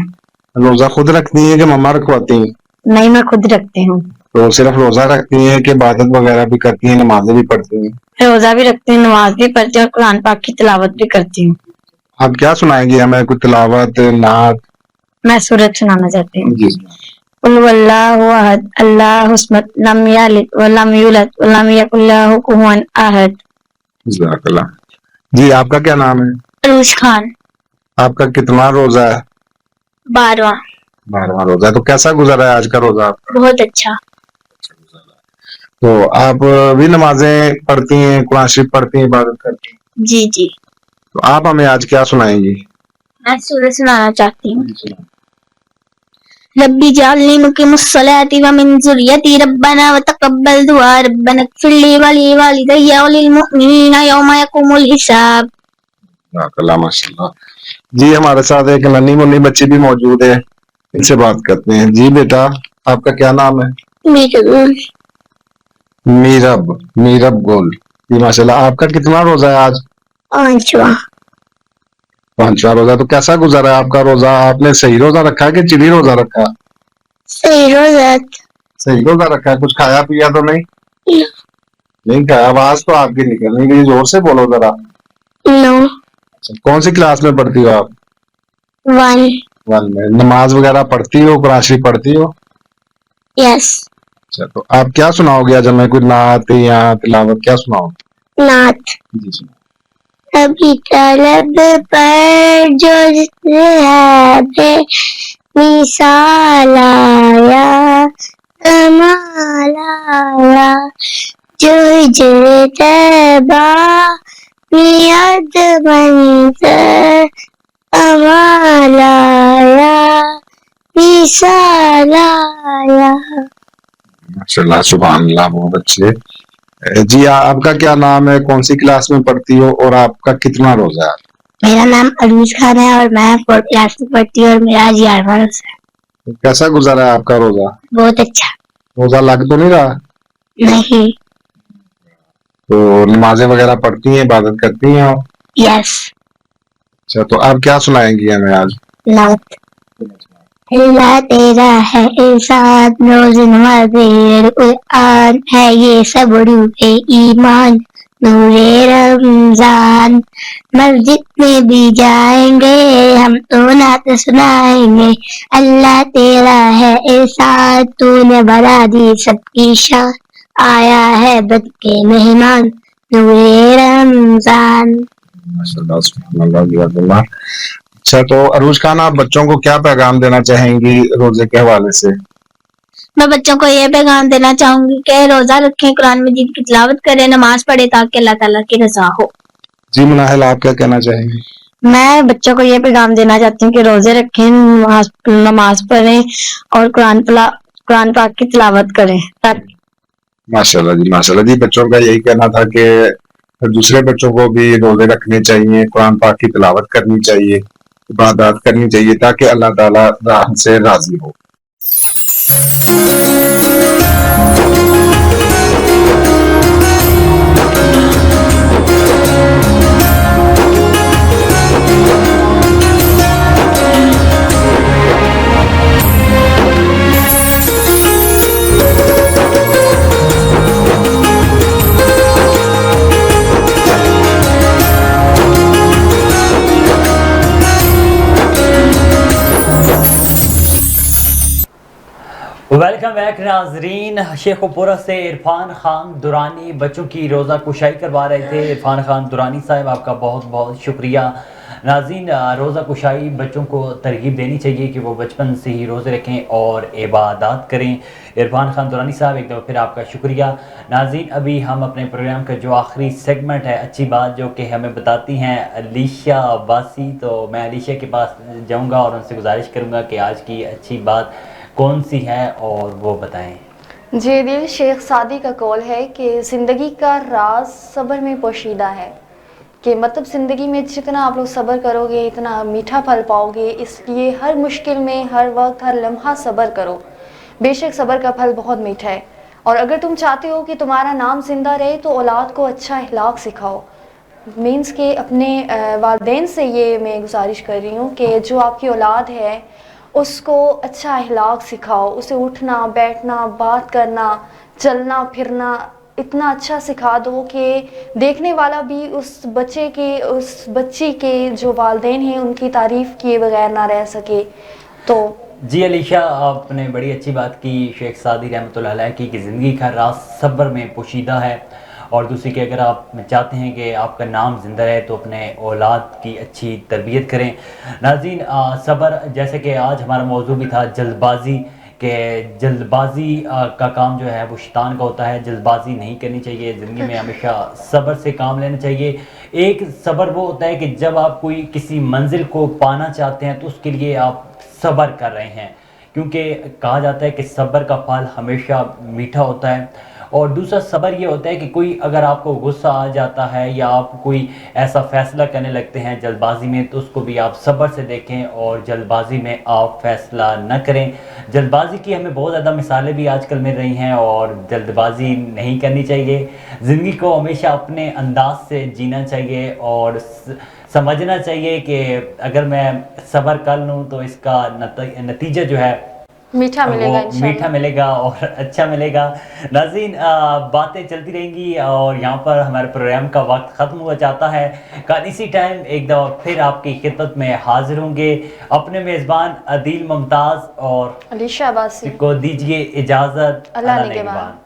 روزہ خود رکھتی ہیں کہ مما رکھواتی ہیں؟ نہیں، میں خود رکھتی ہوں. تو صرف روزہ رکھتی ہیں کہ عبادت وغیرہ بھی کرتی ہیں، نمازیں بھی پڑھتی ہیں؟ روزہ بھی رکھتی ہوں، نماز بھی پڑھتی ہوں اور قرآن پاک کی تلاوت بھی کرتی ہوں. آپ کیا سنائیں گے ہمیں؟ کوئی تلاوت، نعت؟ میں سورت سنانا چاہتی ہوں. جی قل هو اللہ احد اللہ الصمد لم یلد ولم یولد ولم یکن لہ کفوا احد. جزاک اللہ. جی آپ کا کیا نام ہے؟ عروج خان. آپ کا کتنا روزہ ہے؟ 12واں. 12واں روزہ ہے. تو کیسا گزرا ہے آج کا روزہ؟ بہت اچھا. تو آپ بھی نمازیں پڑھتی ہیں، قرآن شریف پڑھتی ہیں، عبادت کرتی ہیں؟ جی جی. تو آپ ہمیں آج کیا سنائیں گی؟ میں سورت سنانا چاہتی ہوں. ربی جعلنی مقیم الصلاۃ ومن ذریتی ربنا وتقبل دعاء ربنا اغفر لی ولی والدی وللمؤمنین یوم یقوم الحساب. اللہ ماشاء اللہ. جی ہمارے ساتھ ایک ننھی منی بچی بھی موجود ہے، ان سے بات کرتے ہیں. جی بیٹا آپ کا کیا نام ہے؟ میرب گول. جی ماشاء اللہ. آپ کا کتنا روزہ ہے آج؟ 5واں. 5واں روزہ. تو کیسا گزرا ہے آپ کا روزہ؟ آپ نے صحیح روزہ رکھا کہ چلی روزہ رکھا؟ صحیح روزہ. صحیح روزہ رکھا. کچھ کھایا پیا تو نہیں؟ نہیں کھایا. آواز تو آپ کی نکل نہیں رہی، زور سے بولو ذرا. نو. کون سی کلاس میں پڑھتی ہو آپ؟ 1. میں. نماز وغیرہ پڑھتی ہو، قرآن شریف پڑھتی ہو؟ یس. اچھا تو آپ کیا سناؤ گے آج ہمیں؟ کوئی نعت یا تلاوت کیا سناؤ؟ نعت. جی سناؤ. ابھی طلب پر جو ہے بے مثال آیا کمال آیا جو ہجر طیبہ نیت بن کر کمال آیا مثال آیا. ماشاء اللہ سبحان اللہ، بہت اچھے. جی آپ کا کیا نام ہے؟ کون سی کلاس میں پڑھتی ہو اور آپ کا کتنا روزہ ہے؟ میرا نام عروج خان ہے اور میں 4 کلاس میں پڑھتی ہوں اور میرا آج 11واں روزہ ہے. کیسا گزرا ہے آپ کا روزہ؟ بہت اچھا. روزہ لگ تو نہیں رہا؟ نہیں. تو نمازیں وغیرہ پڑھتی ہیں، عبادت کرتی ہیں آپ؟ یس. اچھا تو آپ کیا سنائیں گی ہمیں آج؟ نعت. اللہ تیرا ہے ارشاد روز نماز قرآن ہے یہ سب روح ایمان نور رمضان. مسجد میں بھی جائیں گے ہم تو نعت سنائیں گے. اللہ تیرا ہے ارشاد تو نے بڑھا دی سب کی شان آیا ہے بد کے مہمان نور رمضان. اچھا تو عروج خان آپ بچوں کو کیا پیغام دینا چاہیں گی روزے کے حوالے سے؟ میں بچوں کو یہ پیغام دینا چاہوں گی کہ روزہ رکھیں، قرآن مجید کی تلاوت کریں، نماز پڑھیں تاکہ اللہ تعالیٰ کی رضا ہو. جی مناہل آپ کیا کہنا چاہیں گی؟ میں بچوں کو یہ پیغام دینا چاہتی ہوں کہ روزے رکھیں، نماز پڑھیں اور قرآن پاک کی تلاوت کریں माशाल्लाह जी, माशाल्लाह जी। बच्चों का यही कहना था कि दूसरे बच्चों को भी रोजे रखने चाहिए, कुरान पाक की तिलावत करनी चाहिए, इबादत करनी चाहिए, ताकि अल्लाह ताला से राजी हो। वेलकम बैक नाजरीन। शेखुपुरा से इरफान खान दुरानी बच्चों की रोज़ा कुशाई करवा रहे थे। इरफान खान दुरानी साहब, आपका बहुत बहुत शुक्रिया। नाज़रीन, रोज़ा कुशाई बच्चों को तरगीब देनी चाहिए कि वो बचपन से ही रोज़े रखें और इबादत करें। इरफान खान दुरानी साहब, एक दफ़ा फिर आपका शुक्रिया। नाज़रीन, अभी हम अपने प्रोग्राम का जो आखिरी सेगमेंट है, अच्छी बात, जो कि हमें बताती हैं अलीशा अब्बासी, तो मैं अलीशा के पास जाऊँगा और उनसे गुजारिश करूँगा कि आज की अच्छी बात कौन सी है और वो बताएं। जी दिल, शेख सादी का कौल है कि ज़िंदगी का राज सब्र में पोशीदा है, कि मतलब ज़िंदगी में जितना आप लोग सब्र करोगे इतना मीठा फल पाओगे। इसलिए हर मुश्किल में, हर वक्त, हर लम्हा सब्र करो। बेशक सब्र का फल बहुत मीठा है। और अगर तुम चाहते हो कि तुम्हारा नाम ज़िंदा रहे तो औलाद को अच्छा अखलाक सिखाओ। मीन्स के अपने वालिदैन से ये मैं गुजारिश कर रही हूँ कि जो आपकी औलाद है उसको अच्छा अखलाक सिखाओ, उसे उठना बैठना, बात करना, चलना फिरना इतना अच्छा सिखा दो कि देखने वाला भी उस बच्ची के जो वालिदैन हैं उनकी तारीफ़ किए बगैर ना रह सके। तो जी अलीशा, आपने बड़ी अच्छी बात की शेख सादी रहमतुल्लाह अलैह की कि ज़िंदगी का राज सब्र में पोशीदा है। और दूसरी कि अगर आप चाहते हैं कि आपका नाम ज़िंदा रहे तो अपने औलाद की अच्छी तरबियत करें। नाज़रीन, सब्र, जैसे कि आज हमारा मौजू भी था जल्दबाज़ी, कि जल्दबाज़ी का काम जो है वो शैतान का होता है। जल्दबाज़ी नहीं करनी चाहिए, ज़िंदगी में हमेशा सब्र से काम लेना चाहिए। एक सब्र वो होता है कि जब आप कोई किसी मंजिल को पाना चाहते हैं तो उसके लिए आप सब्र कर रहे हैं, क्योंकि कहा जाता है कि सब्र का फल हमेशा मीठा होता है। और दूसरा सब्र ये होता है कि कोई अगर आपको गुस्सा आ जाता है या आप कोई ऐसा फ़ैसला करने लगते हैं जल्दबाज़ी में, तो उसको भी आप सब्र से देखें और जल्दबाज़ी में आप फ़ैसला न करें। जल्दबाज़ी की हमें बहुत ज़्यादा मिसालें भी आजकल मिल रही हैं और जल्दबाज़ी नहीं करनी चाहिए। ज़िंदगी को हमेशा अपने अंदाज से जीना चाहिए और समझना चाहिए कि अगर मैं सब्र कर लूँ तो इसका नतीजा जो है मीठा मिलेगा, वो मीठा मिलेगा और अच्छा मिलेगा। नाज़रीन, बातें चलती रहेंगी और यहाँ पर हमारे प्रोग्राम का वक्त ख़त्म हुआ जाता है। कल इसी टाइम एक दफ़ा फिर आपकी खिदमत में हाजिर होंगे। अपने मेज़बान अदील मुमताज़ और अलीशा अब्बासी को दीजिए इजाज़त। अल्लाह निगहबान।